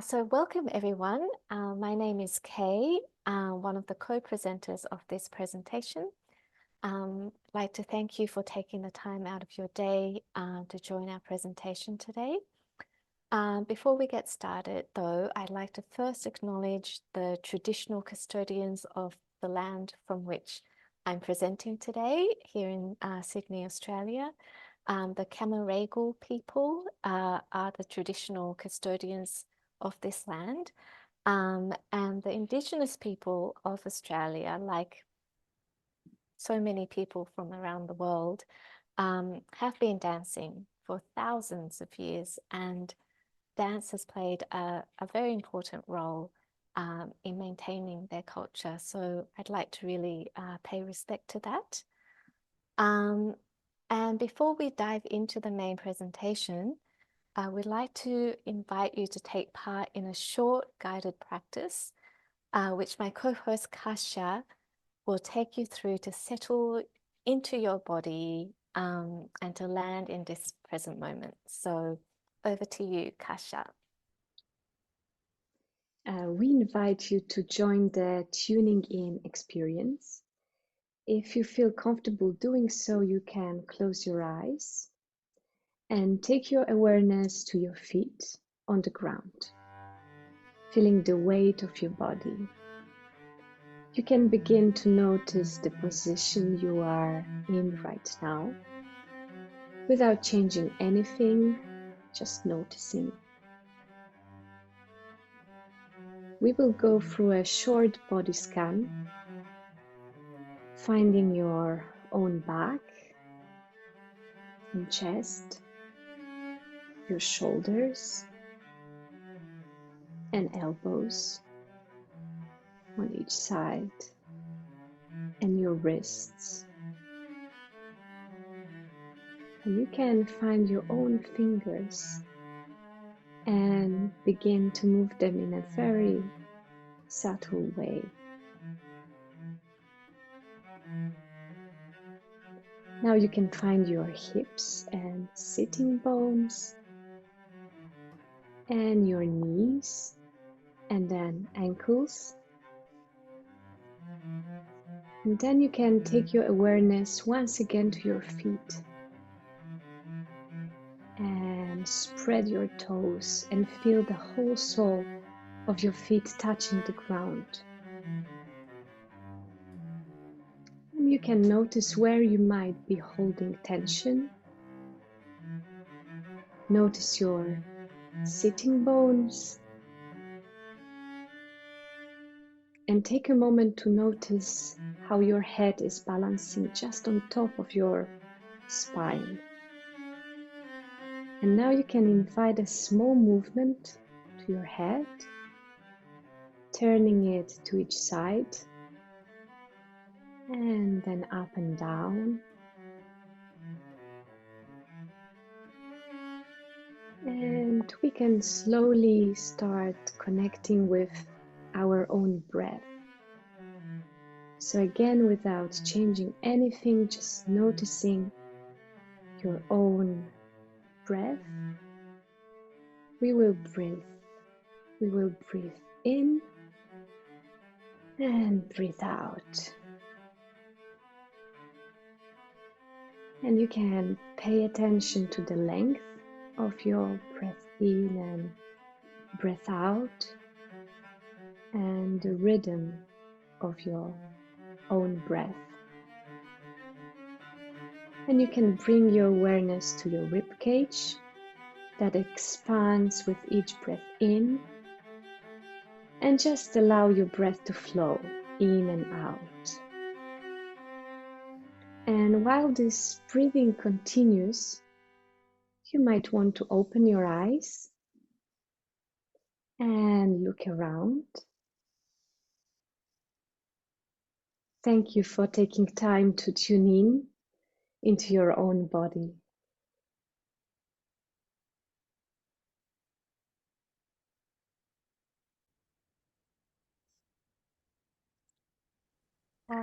So welcome everyone. My name is Kay, one of the co-presenters of this presentation. I'd like to thank you for taking the time out of your day to join our presentation today. Before we get started though, I'd like to first acknowledge the traditional custodians of the land from which I'm presenting today here in Sydney, Australia. The Gmerek people are the traditional custodians of this land, and the Indigenous people of Australia, like so many people from around the world, have been dancing for thousands of years, and dance has played a very important role in maintaining their culture. So I'd like to really pay respect to that. And before we dive into the main presentation, we'd like to invite you to take part in a short guided practice, which my co-host Kasia will take you through to settle into your body and to land in this present moment. So over to you, Kasia. We invite you to join the tuning in experience. If you feel comfortable doing so, you can close your eyes and take your awareness to your feet on the ground, feeling the weight of your body. You can begin to notice the position you are in right now without changing anything, just noticing. We will go through a short body scan, finding your own back and chest, your shoulders and elbows on each side, and your wrists. And you can find your own fingers and begin to move them in a very subtle way. Now you can find your hips and sitting bones and your knees and then ankles. And then you can take your awareness once again to your feet and spread your toes and feel the whole sole of your feet touching the ground. And you can notice where you might be holding tension. Notice your sitting bones. And take a moment to notice how your head is balancing just on top of your spine. And now you can invite a small movement to your head, turning it to each side, and then up and down. And we can slowly start connecting with our own breath. So again, without changing anything, just noticing your own breath. We will breathe in and breathe out. And you can pay attention to the length of your breath in and breath out, and the rhythm of your own breath. And you can bring your awareness to your rib cage that expands with each breath in, and just allow your breath to flow in and out. And while this breathing continues, you might want to open your eyes and look around. Thank you for taking time to tune in into your own body.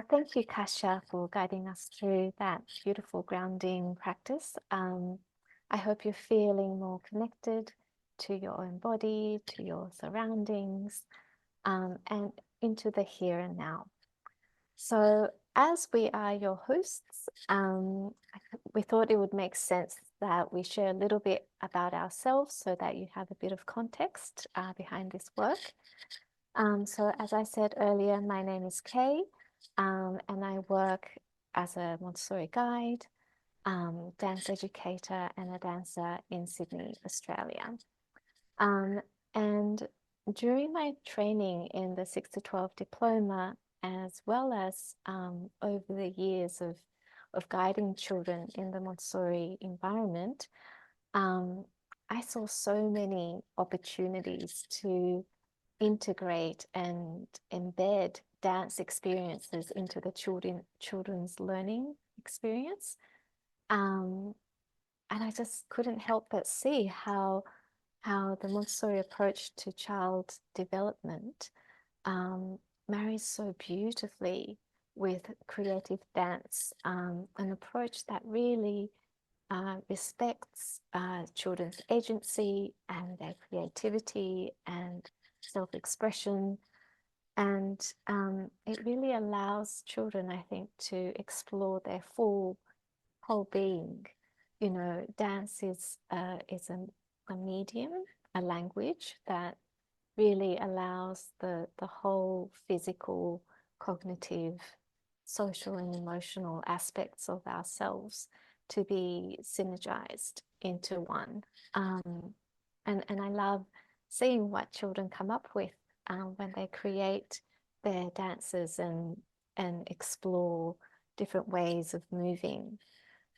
Thank you, Kasia, for guiding us through that beautiful grounding practice. I hope you're feeling more connected to your own body, to your surroundings, and into the here and now. So as we are your hosts, we thought it would make sense that we share a little bit about ourselves so that you have a bit of context behind this work. So as I said earlier, my name is Kay, and I work as a Montessori guide, dance educator, and a dancer in Sydney, Australia. And during my training in the 6 to 12 diploma, as well as over the years of guiding children in the Montessori environment, I saw so many opportunities to integrate and embed dance experiences into the children's learning experience. And I just couldn't help but see how the Montessori approach to child development marries so beautifully with creative dance, an approach that really respects children's agency and their creativity and self-expression. And it really allows children, I think, to explore their full whole being. You know, dance is a medium, a language that really allows the whole physical, cognitive, social, and emotional aspects of ourselves to be synergized into one. And I love seeing what children come up with when they create their dances and explore different ways of moving.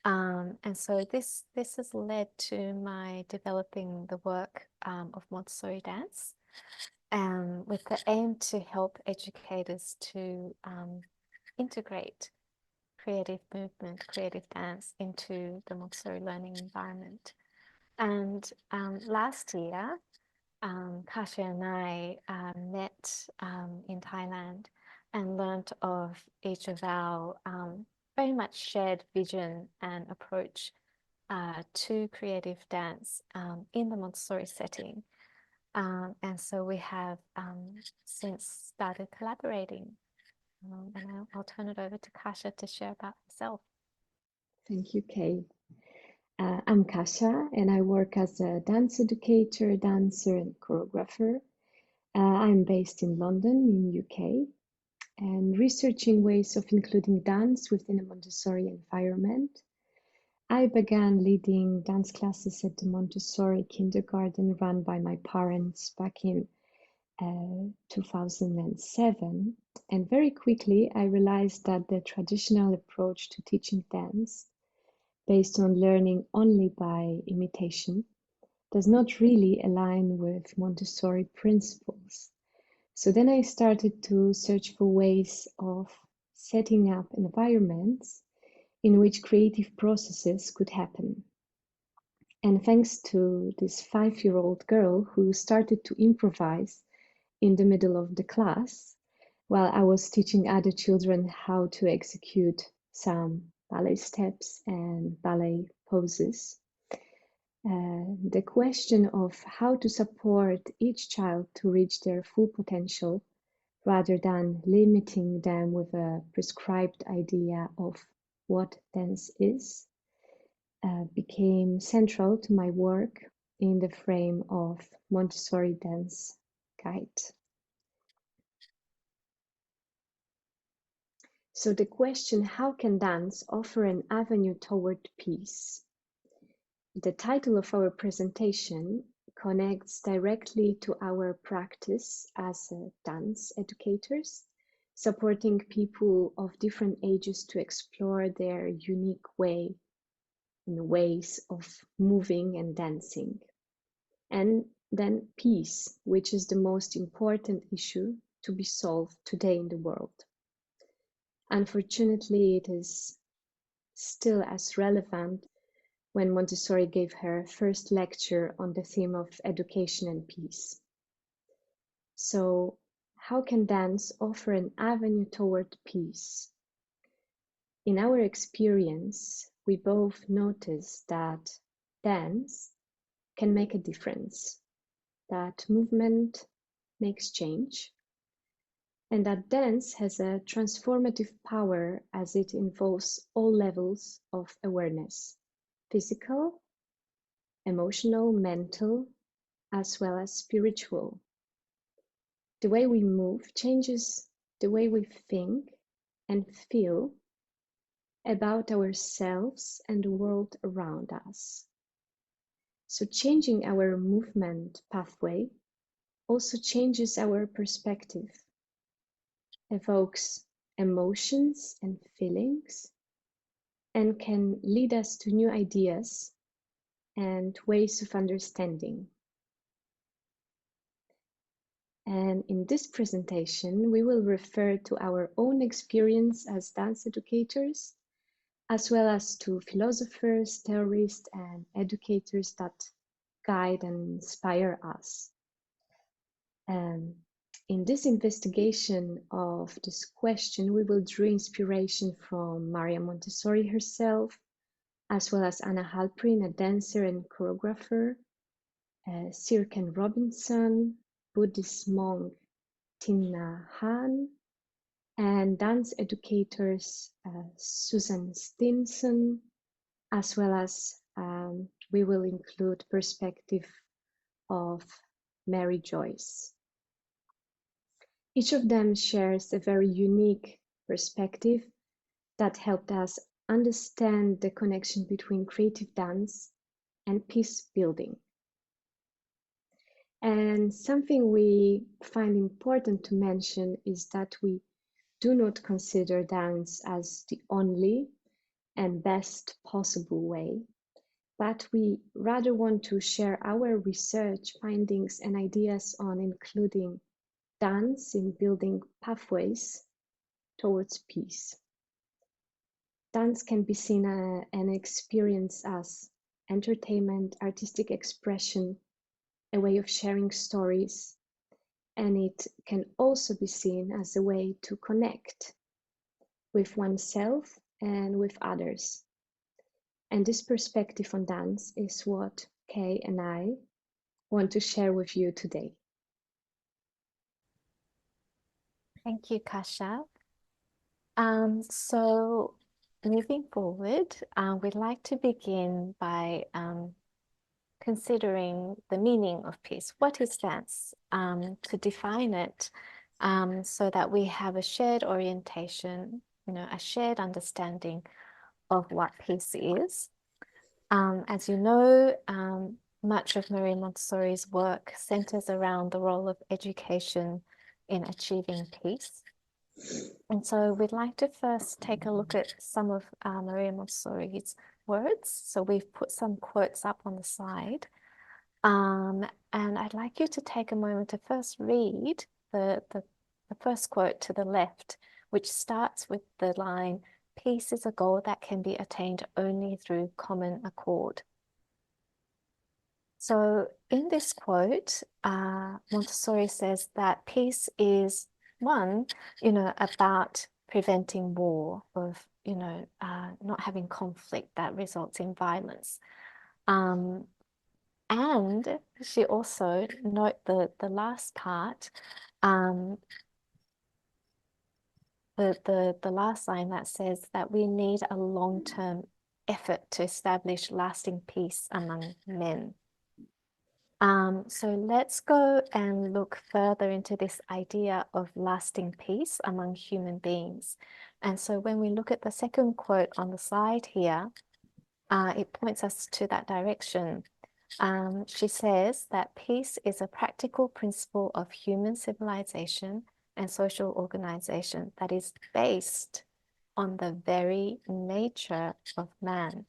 And so this has led to my developing the work of Montessori dance, with the aim to help educators to integrate creative movement, creative dance into the Montessori learning environment. And last year, Kasia and I met in Thailand and learned of each of our very much shared vision and approach to creative dance in the Montessori setting. And so we have since started collaborating. And I'll turn it over to Kasia to share about herself. Thank you, Kay. I'm Kasia, and I work as a dance educator, dancer, and choreographer. I'm based in London, in UK, and researching ways of including dance within a Montessori environment. I began leading dance classes at the Montessori kindergarten run by my parents back in 2007, and very quickly I realized that the traditional approach to teaching dance, based on learning only by imitation, does not really align with Montessori principles. So then I started to search for ways of setting up environments in which creative processes could happen. And thanks to this 5-year-old girl who started to improvise in the middle of the class, while I was teaching other children how to execute some ballet steps and ballet poses, the question of how to support each child to reach their full potential rather than limiting them with a prescribed idea of what dance is became central to my work in the frame of Montessori Dance Guide. So the question, how can dance offer an avenue toward peace? The title of our presentation connects directly to our practice as dance educators, supporting people of different ages to explore their unique way and ways of moving and dancing. And then peace, which is the most important issue to be solved today in the world. Unfortunately, it is still as relevant when Montessori gave her first lecture on the theme of education and peace. So, how can dance offer an avenue toward peace? In our experience, we both notice that dance can make a difference that movement makes change, and that dance has a transformative power as it involves all levels of awareness: physical, emotional, mental, as well as spiritual. The way we move changes the way we think and feel about ourselves and the world around us. So changing our movement pathway also changes our perspective, evokes emotions and feelings, and can lead us to new ideas and ways of understanding. And in this presentation, we will refer to our own experience as dance educators, as well as to philosophers, theorists, and educators that guide and inspire us. In this investigation of this question, we will draw inspiration from Maria Montessori herself, as well as Anna Halprin, a dancer and choreographer, Sir Ken Robinson, Buddhist monk Thich Han, and dance educators Susan Stinson, as well as we will include perspective of Mary Joyce. Each of them shares a very unique perspective that helped us understand the connection between creative dance and peace building. And something we find important to mention is that we do not consider dance as the only and best possible way, but we rather want to share our research findings and ideas on including dance in building pathways towards peace. Dance can be seen and experienced as entertainment, artistic expression, a way of sharing stories, and it can also be seen as a way to connect with oneself and with others. And this perspective on dance is what Kay and I want to share with you today. Thank you, Kasia. So moving forward, we'd like to begin by considering the meaning of peace. What is dance? To define it so that we have a shared orientation, a shared understanding of what peace is. As you know, much of Maria Montessori's work centers around the role of education in achieving peace. And so we'd like to first take a look at some of Maria Montessori's words. So we've put some quotes up on the slide. And I'd like you to take a moment to first read the first quote to the left, which starts with the line, "Peace is a goal that can be attained only through common accord." So in this quote, Montessori says that peace is one, about preventing war, of, not having conflict that results in violence. And she also note the last part, the last line that says that we need a long-term effort to establish lasting peace among men. So let's go and look further into this idea of lasting peace among human beings. And so when we look at the second quote on the slide here, it points us to that direction. She says that peace is a practical principle of human civilization and social organization that is based on the very nature of man.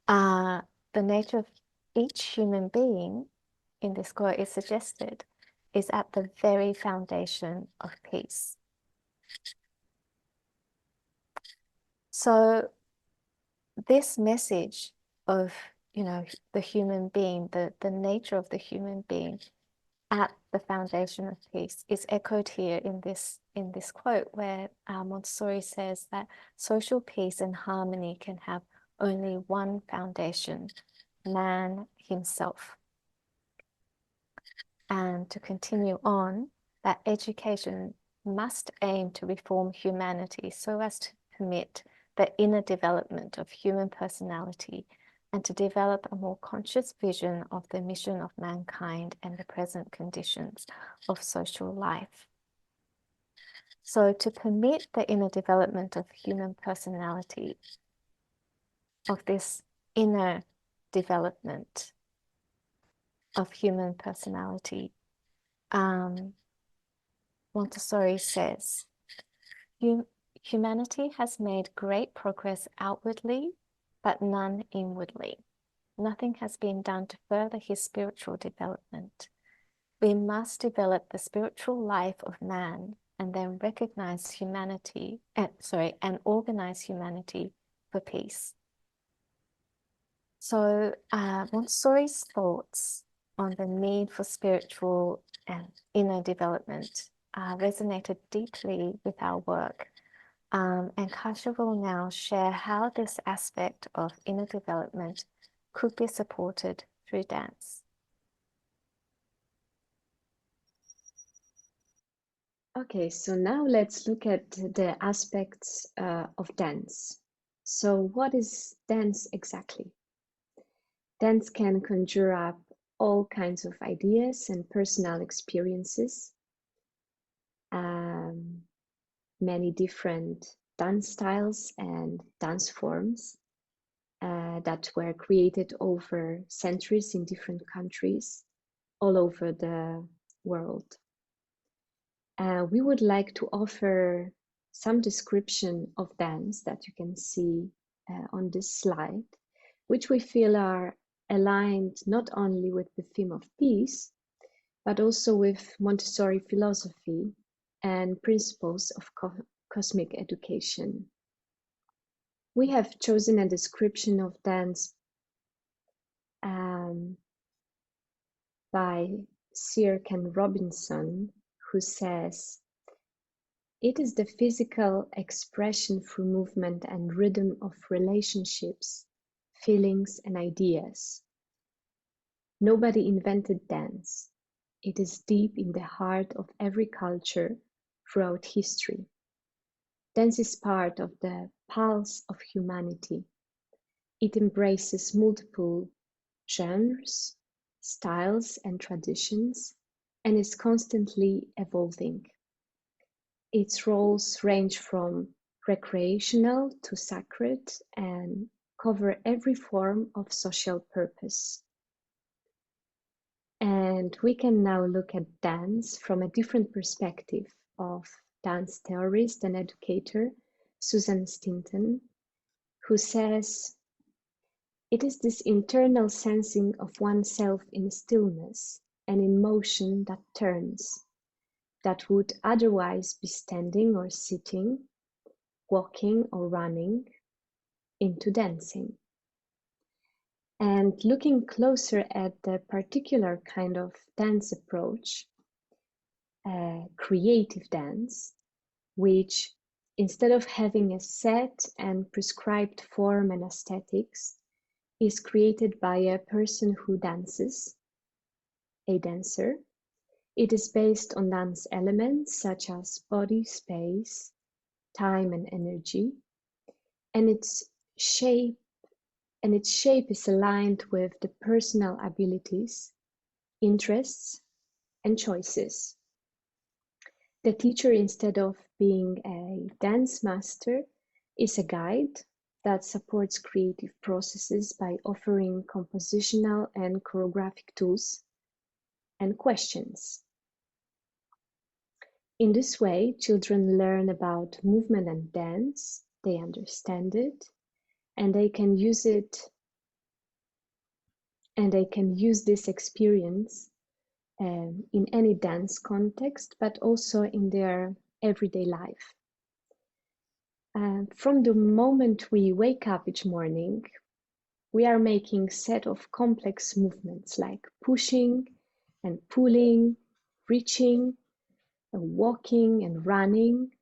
The nature of each human being in this quote is suggested is at the very foundation of peace. So this message of, the human being, the nature of the human being at the foundation of peace is echoed here in this quote, where Montessori says that social peace and harmony can have only one foundation: man himself. and to continue on, that education must aim to reform humanity so as to permit the inner development of human personality and to develop a more conscious vision of the mission of mankind and the present conditions of social life. So to permit the inner development of human personality, of this inner development of human personality, Montessori says, humanity has made great progress outwardly, but none inwardly. Nothing has been done to further his spiritual development. We must develop the spiritual life of man and then recognize humanity, and organize humanity for peace. So Montessori's thoughts on the need for spiritual and inner development resonated deeply with our work. And Kasia will now share how this aspect of inner development could be supported through dance. Okay, so now let's look at the aspects of dance. So what is dance exactly? Dance can conjure up all kinds of ideas and personal experiences, many different dance styles and dance forms that were created over centuries in different countries all over the world. We would like to offer some description of dance that you can see on this slide, which we feel are aligned not only with the theme of peace, but also with Montessori philosophy and principles of cosmic education. We have chosen a description of dance by Sir Ken Robinson, who says, "It is the physical expression through movement and rhythm of relationships, feelings, and ideas. Nobody invented dance. It is deep in the heart of every culture throughout history. Dance is part of the pulse of humanity. It embraces multiple genres, styles, and traditions, and is constantly evolving. Its roles range from recreational to sacred and cover every form of social purpose." And we can now look at dance from a different perspective of dance theorist and educator Susan Stinton, who says, "It is this internal sensing of oneself in stillness and in motion that turns, that would otherwise be standing or sitting, walking or running, into dancing." And looking closer at the particular kind of dance approach, creative dance, which instead of having a set and prescribed form and aesthetics, is created by a person who dances, a dancer. It is based on dance elements such as body, space, time, and energy, and its shape is aligned with the personal abilities, interests, and choices. The teacher, instead of being a dance master, is a guide that supports creative processes by offering compositional and choreographic tools and questions. In this way, children learn about movement and dance, they understand it, and they can use this experience in any dance context, but also in their everyday life. From the moment we wake up each morning, we are making set of complex movements like pushing and pulling, reaching, and walking and running,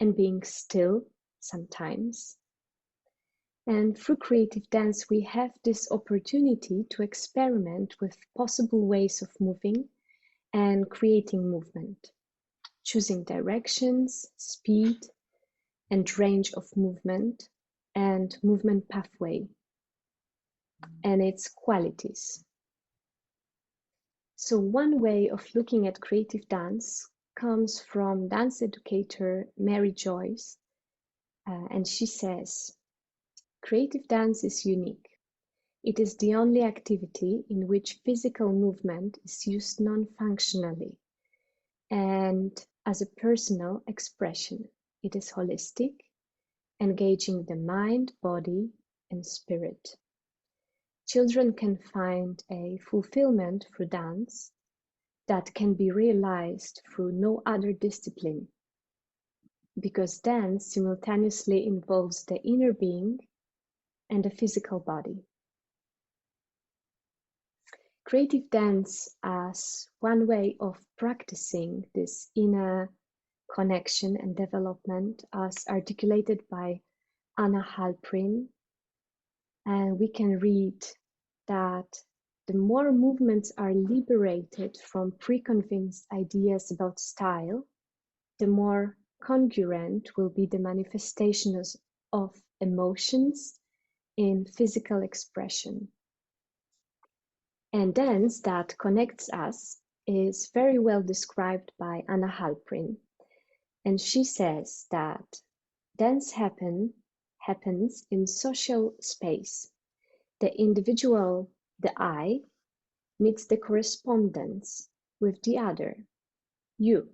and being still sometimes. And through creative dance, we have this opportunity to experiment with possible ways of moving and creating movement, choosing directions, speed, and range of movement, and movement pathway, and its qualities. So one way of looking at creative dance comes from dance educator Mary Joyce, and she says, creative dance is unique. It is the only activity in which physical movement is used non-functionally and as a personal expression. It is holistic, engaging the mind, body, and spirit. Children can find a fulfillment through dance that can be realized through no other discipline, because dance simultaneously involves the inner being and the physical body. Creative dance as one way of practicing this inner connection and development, as articulated by Anna Halprin. And we can read that the more movements are liberated from preconceived ideas about style, the more congruent will be the manifestations of emotions in physical expression. And dance that connects us is very well described by Anna Halprin. And she says that dance happens in social space. The individual, the I, meets the correspondence with the other, you,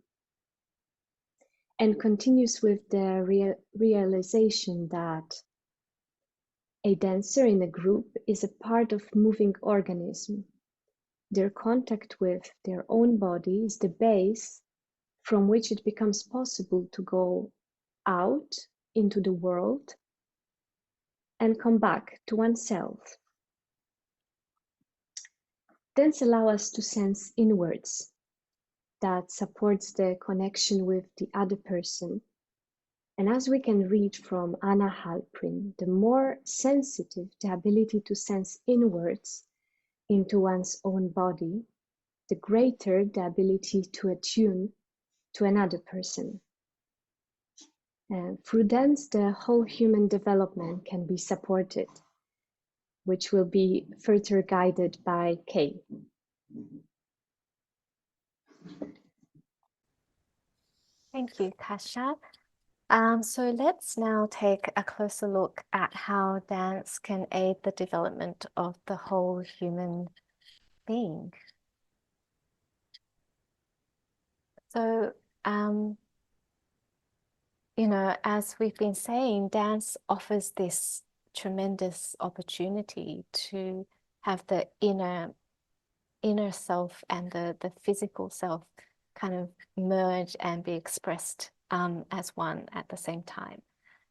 and continues with the realization that a dancer in a group is a part of moving organism. Their contact with their own body is the base from which it becomes possible to go out into the world and come back to oneself. Dance allows us to sense inwards, that supports the connection with the other person. And as we can read from Anna Halprin, the more sensitive the ability to sense inwards into one's own body, the greater the ability to attune to another person. And through dance, the whole human development can be supported, which will be further guided by Kay. Thank you, Kasia. So let's now take a closer look at how dance can aid the development of the whole human being. So, you know, as we've been saying, dance offers this tremendous opportunity to have the inner self and the physical self kind of merge and be expressed as one at the same time.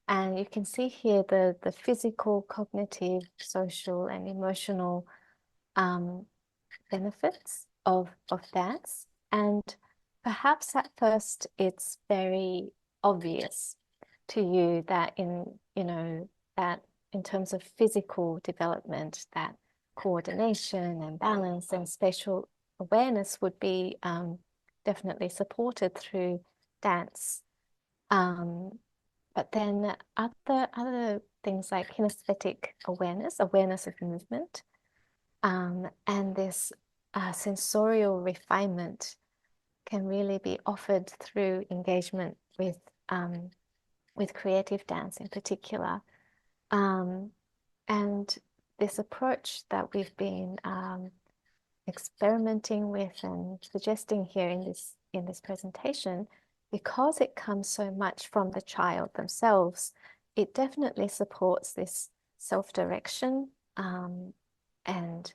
And you can see here the physical, cognitive, social, and emotional benefits of dance. And perhaps at first it's very obvious to you that that in terms of physical development, that coordination and balance and spatial awareness would be definitely supported through dance. But then other things like kinesthetic awareness of movement, and this sensorial refinement can really be offered through engagement with creative dance in particular. And this approach that we've been experimenting with and suggesting here in this presentation, because it comes so much from the child themselves, it definitely supports this self-direction, and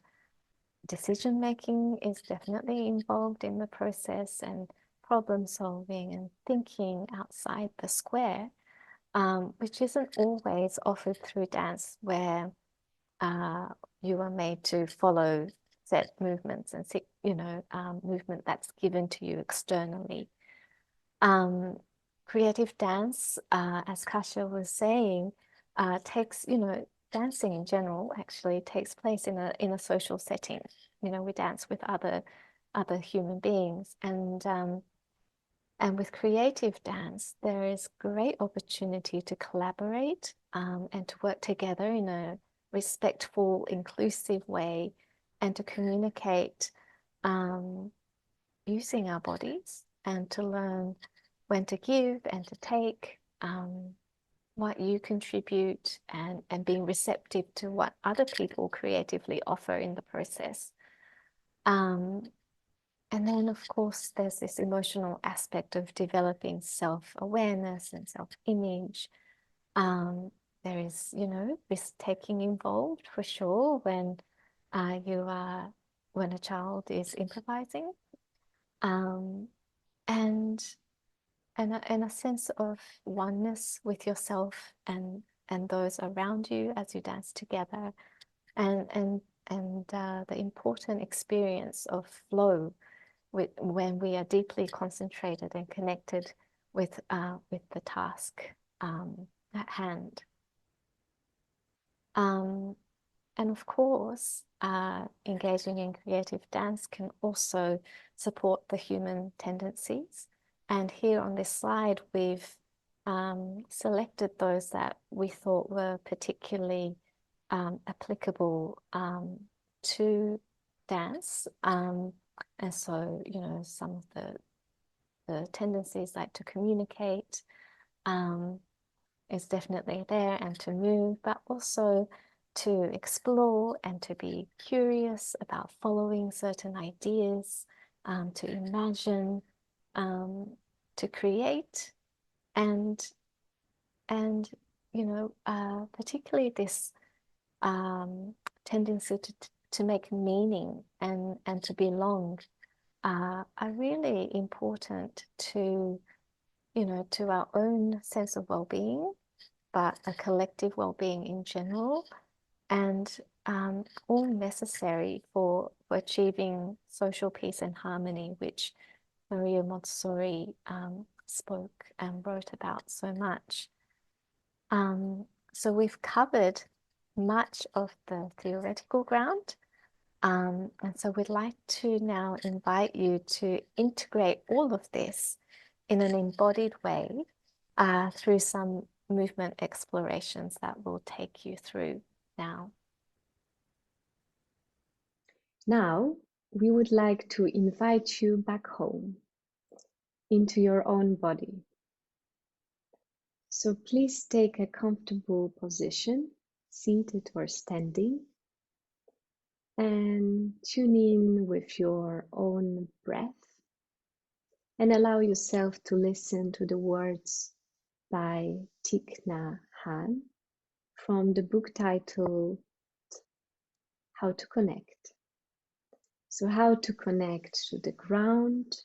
decision making is definitely involved in the process, and problem solving and thinking outside the square, which isn't always offered through dance, where you are made to follow set movements and movement that's given to you externally. Creative dance, as Kasia was saying, takes, dancing in general actually takes place in a social setting. We dance with other other human beings. And with creative dance, there is great opportunity to collaborate and to work together in a respectful, inclusive way, and to communicate using our bodies, and to learn when to give and to take, what you contribute, and being receptive to what other people creatively offer in the process. And then, of course, there's this emotional aspect of developing self-awareness and self-image. There is, risk-taking involved for sure when when a child is improvising, and a sense of oneness with yourself and those around you as you dance together, and the important experience of flow when we are deeply concentrated and connected with the task at hand. And of course, engaging in creative dance can also support the human tendencies. And here on this slide, we've selected those that we thought were particularly applicable to dance. And so, some of the tendencies, like to communicate, is definitely there, and to move, but also to explore and to be curious about following certain ideas, to imagine, to create, and particularly this tendency to make meaning and to belong are really important to to our own sense of well-being, but a collective well-being in general, and all necessary for achieving social peace and harmony, which Maria Montessori spoke and wrote about so much. So we've covered much of the theoretical ground, and so we'd like to now invite you to integrate all of this in an embodied way through some movement explorations that we'll take you through now. Now, we would like to invite you back home into your own body. So please take a comfortable position, seated or standing, and tune in with your own breath, and allow yourself to listen to the words by Thich Nhat Hanh from the book titled How to Connect. So how to connect to the ground,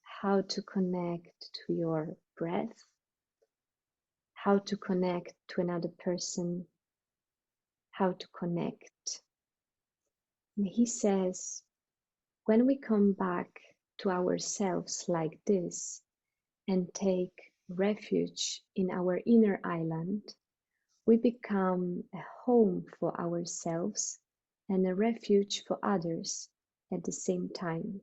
how to connect to your breath, how to connect to another person, how to connect. And he says, when we come back to ourselves like this and take refuge in our inner island, we become a home for ourselves and a refuge for others at the same time.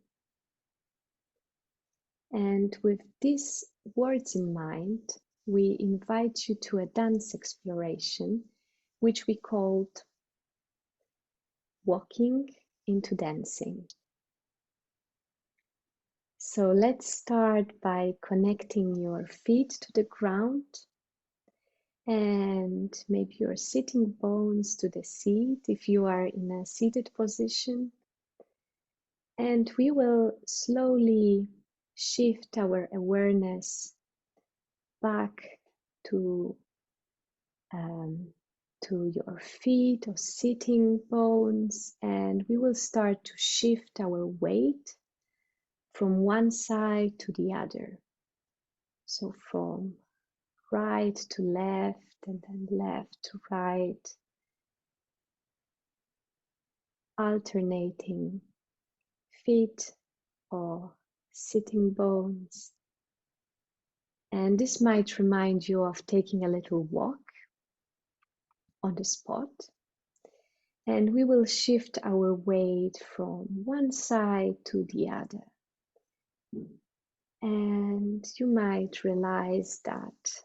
And with these words in mind, we invite you to a dance exploration, which we called Walking into Dancing. So let's start by connecting your feet to the ground and maybe your sitting bones to the seat if you are in a seated position. And we will slowly shift our awareness back to your feet or sitting bones, and we will start to shift our weight from one side to the other. So from right to left and then left to right, alternating feet or sitting bones. And this might remind you of taking a little walk on the spot. And we will shift our weight from one side to the other. And you might realize that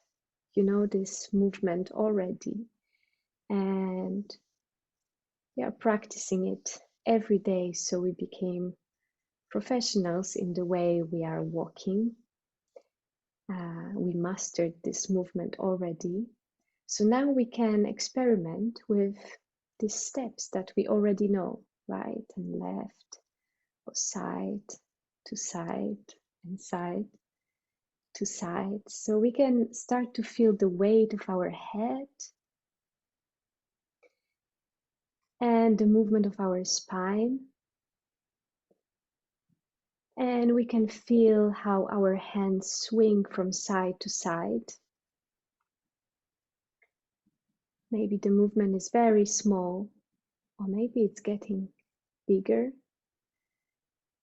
you know this movement already and we are practicing it every day, so we became professionals in the way we are walking. We mastered this movement already. So now we can experiment with these steps that we already know, right and left, or side to side and side to side. So we can start to feel the weight of our head and the movement of our spine. And we can feel how our hands swing from side to side. Maybe the movement is very small, or maybe it's getting bigger.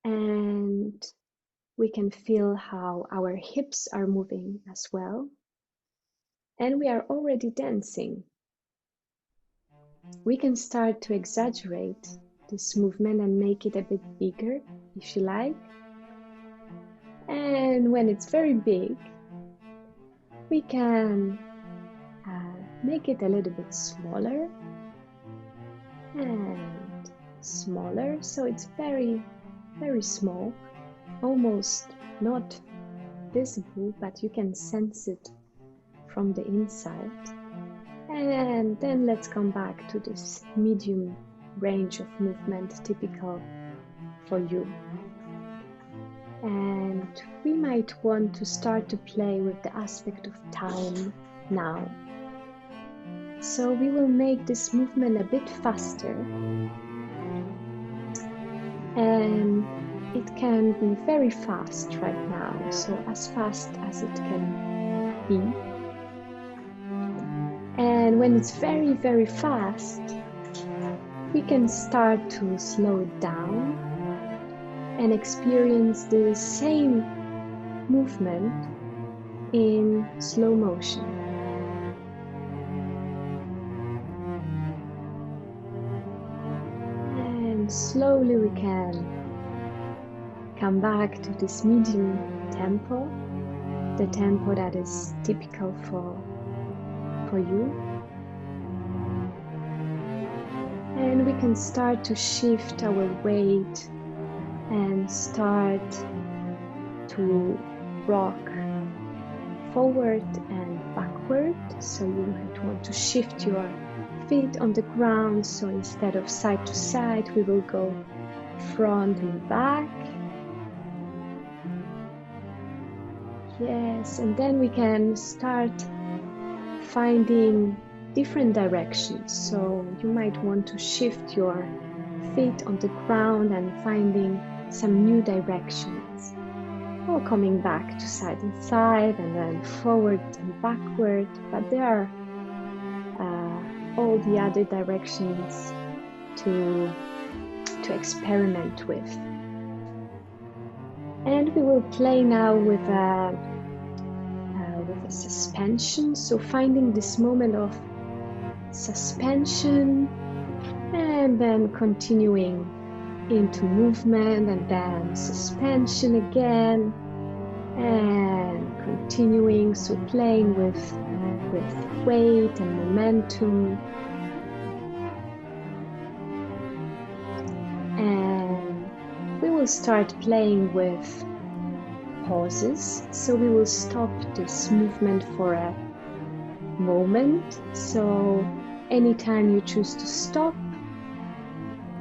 And we can feel how our hips are moving as well. And we are already dancing. We can start to exaggerate this movement and make it a bit bigger, if you like. And when it's very big, we can make it a little bit smaller and smaller. So it's very, very small, almost not visible, but you can sense it from the inside. And then let's come back to this medium range of movement typical for you. And we might want to start to play with the aspect of time now. So we will make this movement a bit faster. And it can be very fast right now, so as fast as it can be. And when it's very, very fast, we can start to slow it down and experience the same movement in slow motion. And slowly we can come back to this medium tempo, the tempo that is typical for you. And we can start to shift our weight and start to rock forward and backward. So you might want to shift your feet on the ground. So instead of side to side, we will go front and back. Yes, and then we can start finding different directions. So you might want to shift your feet on the ground and finding some new directions, or coming back to side and side and then forward and backward. But there are all the other directions to experiment with. And we will play now with a suspension, so finding this moment of suspension and then continuing into movement and then suspension again and continuing, so playing with weight and momentum. And we will start playing with pauses, so we will stop this movement for a moment. So anytime you choose to stop,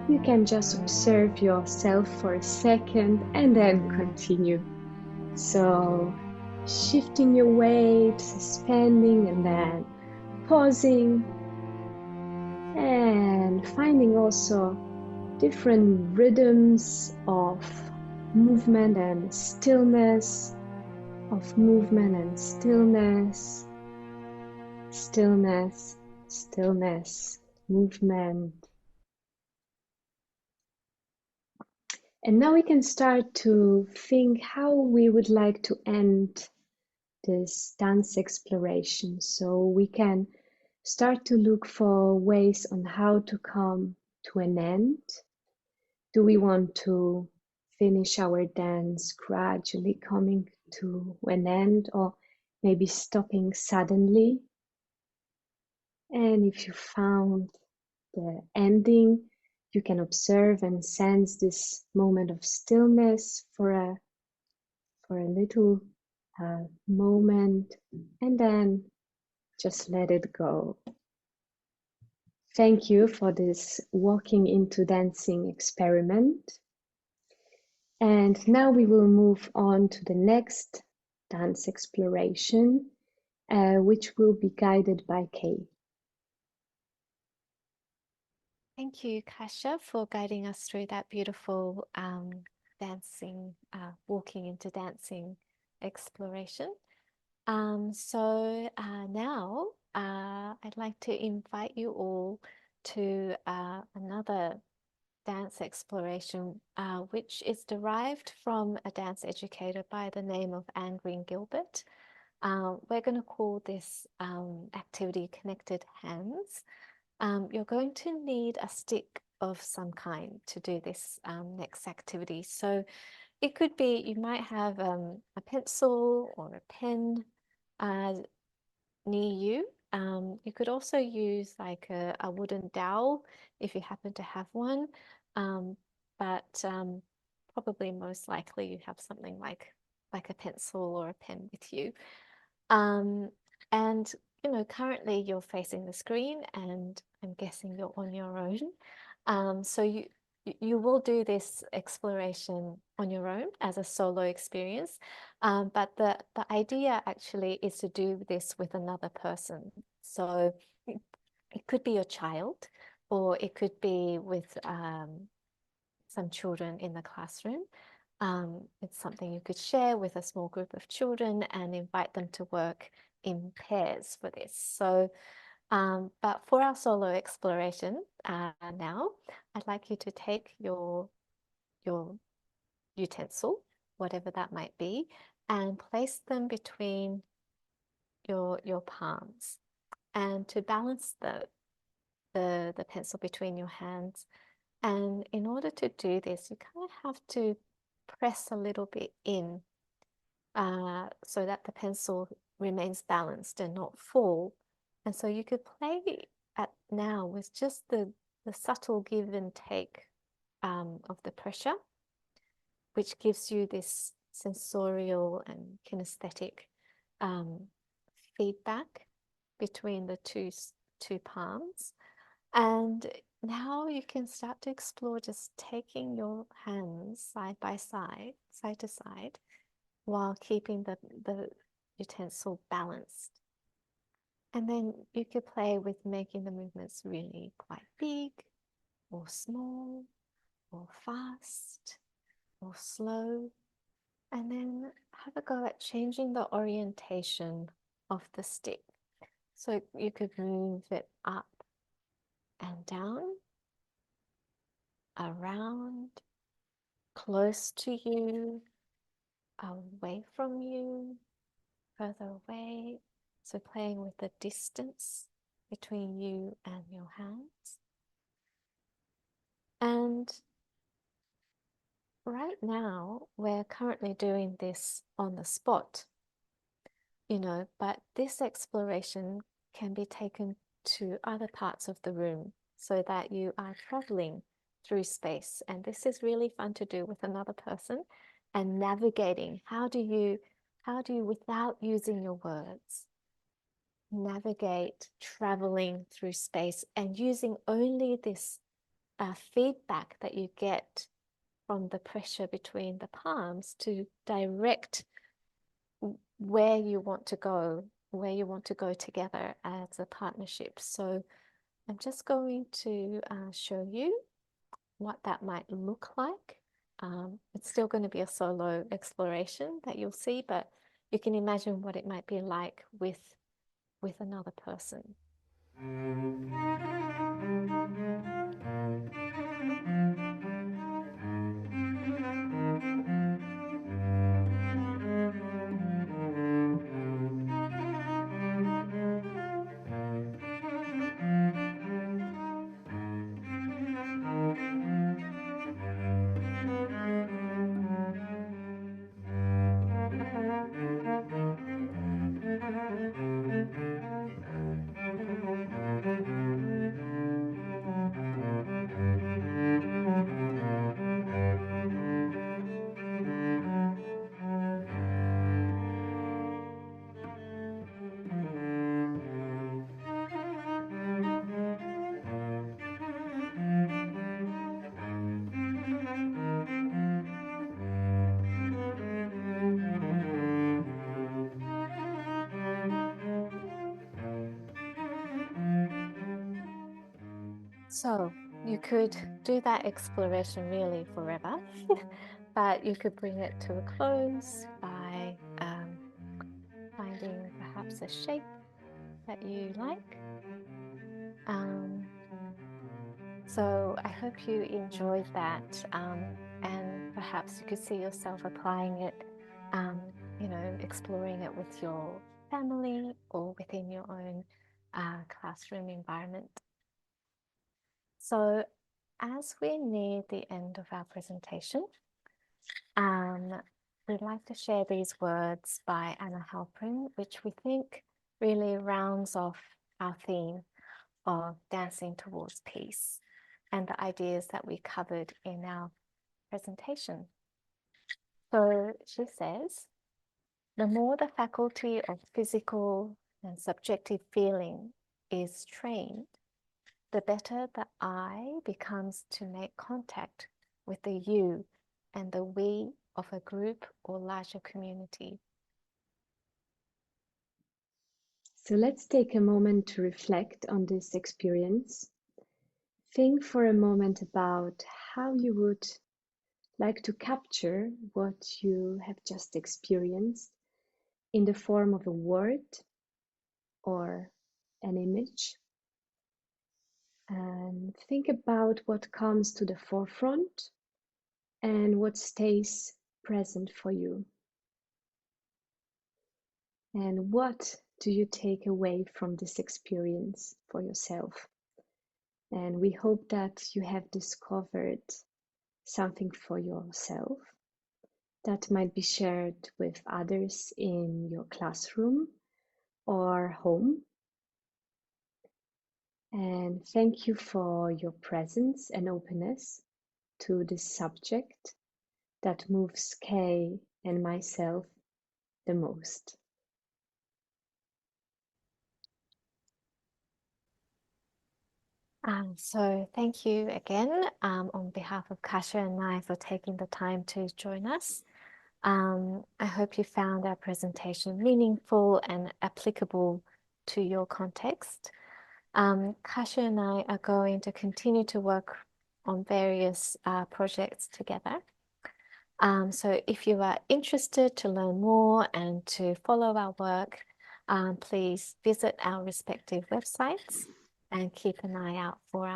you can just observe yourself for a second and then continue. So shifting your weight, suspending and then pausing, and finding also different rhythms of movement and stillness, of movement and stillness, stillness, stillness, movement. And now we can start to think how we would like to end this dance exploration. So we can start to look for ways on how to come to an end? Do we want to finish our dance gradually coming to an end, or maybe stopping suddenly? And if you found the ending, you can observe and sense this moment of stillness for a little moment, and then just let it go. Thank you for this walking into dancing experiment. And now we will move on to the next dance exploration, which will be guided by Kay. Thank you, Kasia, for guiding us through that beautiful dancing, walking into dancing exploration. So now I'd like to invite you all to another dance exploration, which is derived from a dance educator by the name of Anne Green Gilbert. We're going to call this activity Connected Hands. You're going to need a stick of some kind to do this next activity. So it could be, you might have a pencil or a pen near you. You could also use like a wooden dowel if you happen to have one, but probably most likely you have something like a pencil or a pen with you. And you know, currently you're facing the screen, and I'm guessing you're on your own. So you will do this exploration on your own as a solo experience. But the idea actually is to do this with another person. So it could be your child, or it could be with some children in the classroom. It's something you could share with a small group of children and invite them to work in pairs for this. So, but for our solo exploration now, I'd like you to take your utensil, whatever that might be, and place them between your palms. And to balance the pencil between your hands. And in order to do this, you kind of have to press a little bit in so that the pencil remains balanced and not fall. And so you could play at now with just the subtle give and take of the pressure, which gives you this sensorial and kinesthetic feedback between the two palms. And now you can start to explore just taking your hands side by side, side to side, while keeping the utensil balanced. And then you could play with making the movements really quite big or small or fast or slow. And then have a go at changing the orientation of the stick. So you could move it up and down, around, close to you, away from you, further away. So playing with the distance between you and your hands. And right now, we're currently doing this on the spot, you know, but this exploration can be taken to other parts of the room so that you are traveling through space. And this is really fun to do with another person, and navigating. How do you, without using your words, navigate traveling through space and using only this feedback that you get from the pressure between the palms to direct where you want to go, together as a partnership. So I'm just going to show you what that might look like. It's still going to be a solo exploration that you'll see, but you can imagine what it might be like with another person. So you could do that exploration really forever, but you could bring it to a close by finding perhaps a shape that you like. So I hope you enjoyed that, and perhaps you could see yourself applying it, exploring it with your family or within your own classroom environment. So as we near the end of our presentation, we'd like to share these words by Anna Halprin, which we think really rounds off our theme of dancing towards peace and the ideas that we covered in our presentation. So she says, the more the faculty of physical and subjective feeling is trained, the better the I becomes to make contact with the you and the we of a group or larger community. So let's take a moment to reflect on this experience. Think for a moment about how you would like to capture what you have just experienced in the form of a word or an image. And think about what comes to the forefront and what stays present for you. And what do you take away from this experience for yourself? And we hope that you have discovered something for yourself that might be shared with others in your classroom or home. And thank you for your presence and openness to this subject that moves Kay and myself the most. So thank you again on behalf of Kasia and I for taking the time to join us. I hope you found our presentation meaningful and applicable to your context. Kasia and I are going to continue to work on various projects together. So if you are interested to learn more and to follow our work, please visit our respective websites and keep an eye out for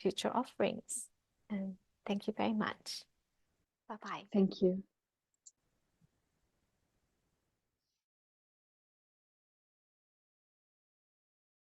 future offerings. And thank you very much. Bye-bye. Thank you.